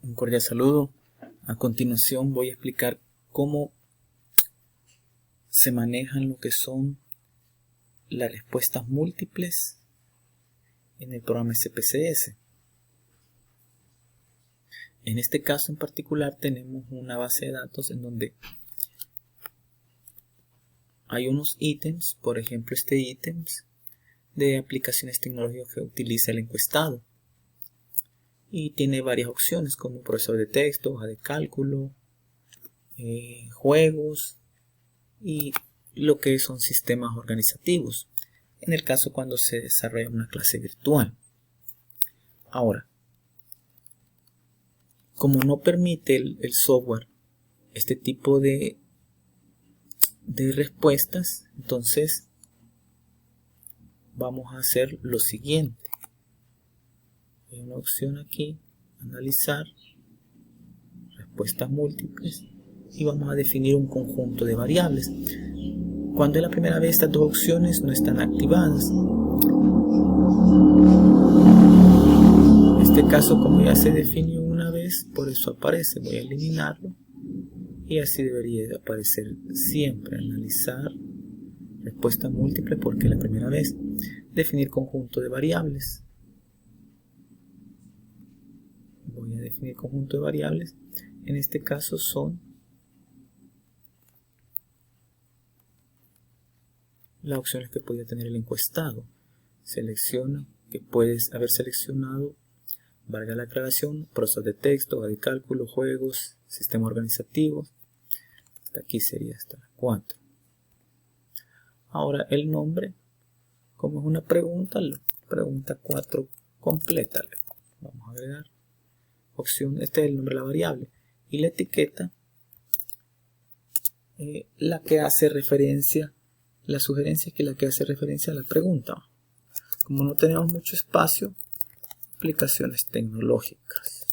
Un cordial saludo. A continuación voy a explicar cómo se manejan lo que son las respuestas múltiples en el programa SPSS. En este caso en particular tenemos una base de datos en donde hay unos ítems, por ejemplo este ítems de aplicaciones tecnológicas que utiliza el encuestado. Y tiene varias opciones como procesador de texto, hoja de cálculo, juegos y lo que son sistemas organizativos, en el caso cuando se desarrolla una clase virtual. Ahora, como no permite el software este tipo de respuestas, entonces vamos a hacer lo siguiente. Hay una opción aquí, analizar, respuestas múltiples, y vamos a definir un conjunto de variables. Cuando es la primera vez estas dos opciones no están activadas. En este caso, como ya se definió una vez, por eso aparece, voy a eliminarlo, y así debería de aparecer siempre, analizar, respuestas múltiples, porque es la primera vez. Definir conjunto de variables. Voy a definir conjunto de variables. En este caso son las opciones que podía tener el encuestado. Selecciona que puedes haber seleccionado, valga la aclaración, procesos de texto, hoja de cálculo, juegos, sistemas organizativos. Hasta aquí sería hasta la 4. Ahora el nombre, como es una pregunta, la pregunta 4 completa. Vamos a agregar opción, este es el nombre de la variable, y la etiqueta, la que hace referencia, la sugerencia es que la que hace referencia a la pregunta. Como no tenemos mucho espacio, aplicaciones tecnológicas.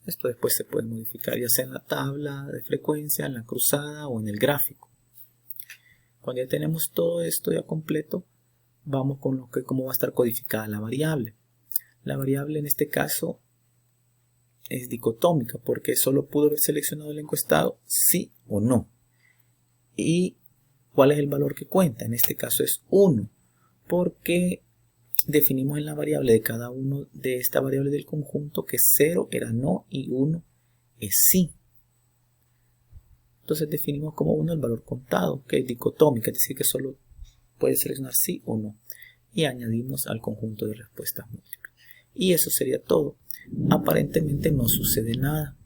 Esto después se puede modificar ya sea en la tabla de frecuencia, en la cruzada o en el gráfico. Cuando ya tenemos todo esto ya completo, vamos con lo que cómo va a estar codificada la variable. La variable en este caso es dicotómica porque solo pudo haber seleccionado el encuestado sí o no. ¿Y cuál es el valor que cuenta? En este caso es 1, porque definimos en la variable de cada uno de esta variable del conjunto que 0 era no y 1 es sí. Entonces definimos como 1 el valor contado, que es dicotómica, es decir que solo puede seleccionar sí o no. Y añadimos al conjunto de respuestas múltiples. Y eso sería todo. Aparentemente no sucede nada.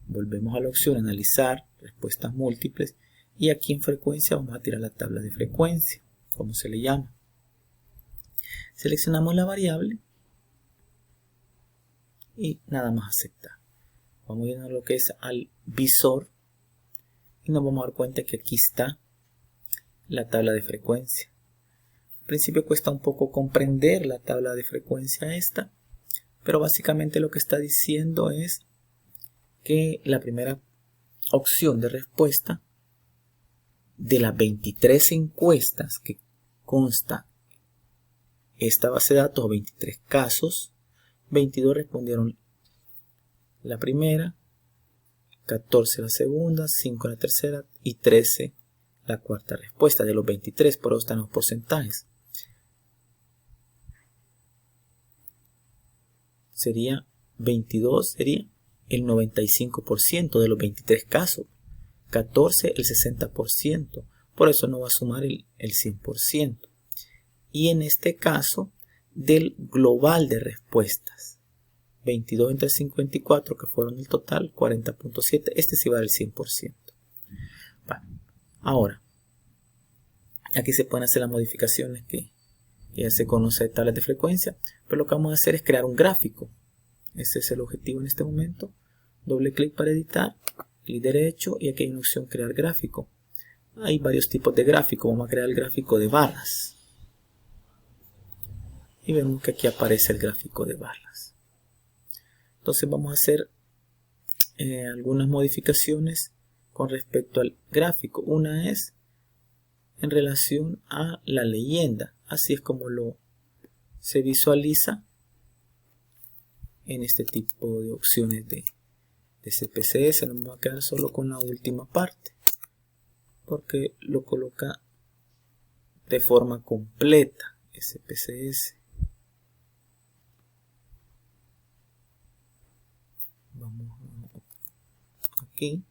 Volvemos a la opción analizar respuestas múltiples y aquí en frecuencia vamos a tirar la tabla de frecuencia, como se le llama. Seleccionamos la variable y nada más aceptar. Vamos a ir a lo que es al visor y nos vamos a dar cuenta que aquí está la tabla de frecuencia. Al principio cuesta un poco comprender la tabla de frecuencia esta, pero básicamente lo que está diciendo es que la primera opción de respuesta de las 23 encuestas que consta esta base de datos, 23 casos, 22 respondieron la primera, 14 la segunda, 5 la tercera y 13 la cuarta respuesta de los 23, por eso están los porcentajes. Sería 22, sería el 95% de los 23 casos, 14 el 60%, por eso no va a sumar el 100%. Y en este caso, del global de respuestas, 22 entre 54, que fueron el total, 40.7, este sí va del 100%. Bueno, ahora, aquí se pueden hacer las modificaciones que ya se conoce de tablas de frecuencia, pero lo que vamos a hacer es crear un gráfico. Ese es el objetivo en este momento. Doble clic para editar, clic derecho y aquí hay una opción crear gráfico. Hay varios tipos de gráfico, vamos a crear el gráfico de barras. Y vemos que aquí aparece el gráfico de barras. Entonces vamos a hacer algunas modificaciones con respecto al gráfico. Una es en relación a la leyenda. Así es como se visualiza en este tipo de opciones SPSS, nos vamos a quedar solo con la última parte, porque lo coloca de forma completa, SPSS. Vamos aquí.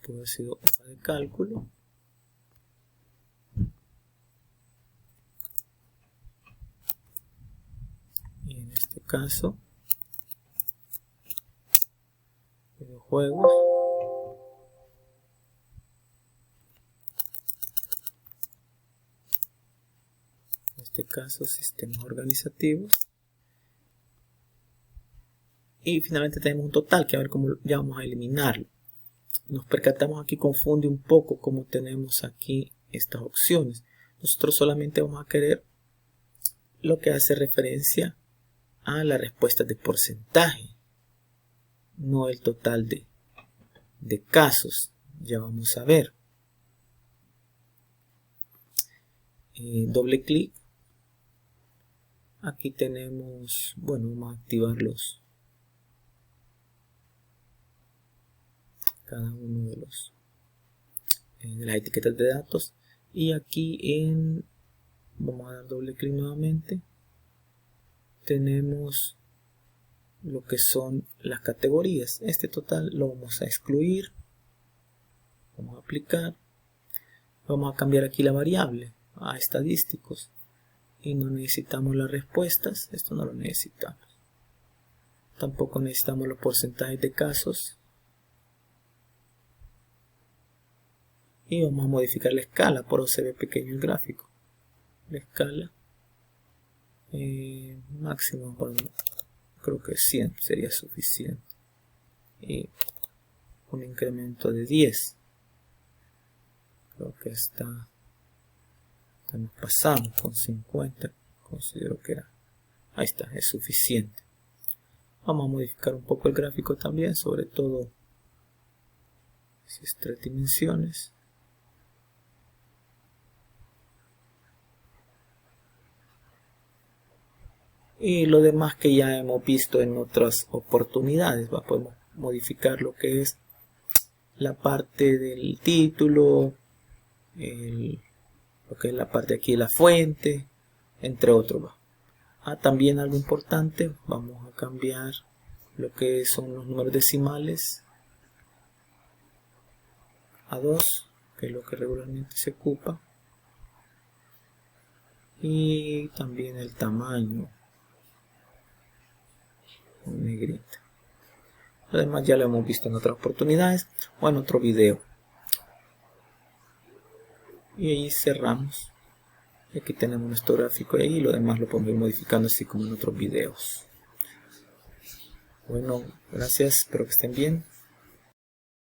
Puede haber sido hoja de cálculo. Y en este caso, videojuegos. En este caso, sistemas organizativos. Y finalmente tenemos un total, que a ver cómo ya vamos a eliminarlo. Nos percatamos aquí, confunde un poco cómo tenemos aquí estas opciones. Nosotros solamente vamos a querer lo que hace referencia a la respuesta de porcentaje, no el total de casos. Ya vamos a ver. Doble clic. Aquí tenemos, bueno, vamos a activarlos. Cada uno de las etiquetas de datos, y aquí vamos a dar doble clic nuevamente, tenemos lo que son las categorías. Este total lo vamos a excluir, vamos a aplicar, vamos a cambiar aquí la variable a estadísticos y no necesitamos las respuestas, esto no lo necesitamos, tampoco necesitamos los porcentajes de casos. Y vamos a modificar la escala, por eso se ve pequeño el gráfico. La escala máximo, creo que 100 sería suficiente. Y un incremento de 10. Creo que nos pasamos con 50. Considero que ahí está, es suficiente. Vamos a modificar un poco el gráfico también, sobre todo si es 3 dimensiones. Y lo demás que ya hemos visto en otras oportunidades, podemos modificar lo que es la parte del título, lo que es la parte aquí de la fuente, entre otros. También algo importante, vamos a cambiar lo que son los números decimales a 2, que es lo que regularmente se ocupa, y también el tamaño en negrita. Además ya lo hemos visto en otras oportunidades o en otro video. Y ahí cerramos. Aquí tenemos nuestro gráfico y ahí lo demás lo podemos ir modificando así como en otros videos. Bueno, gracias, espero que estén bien.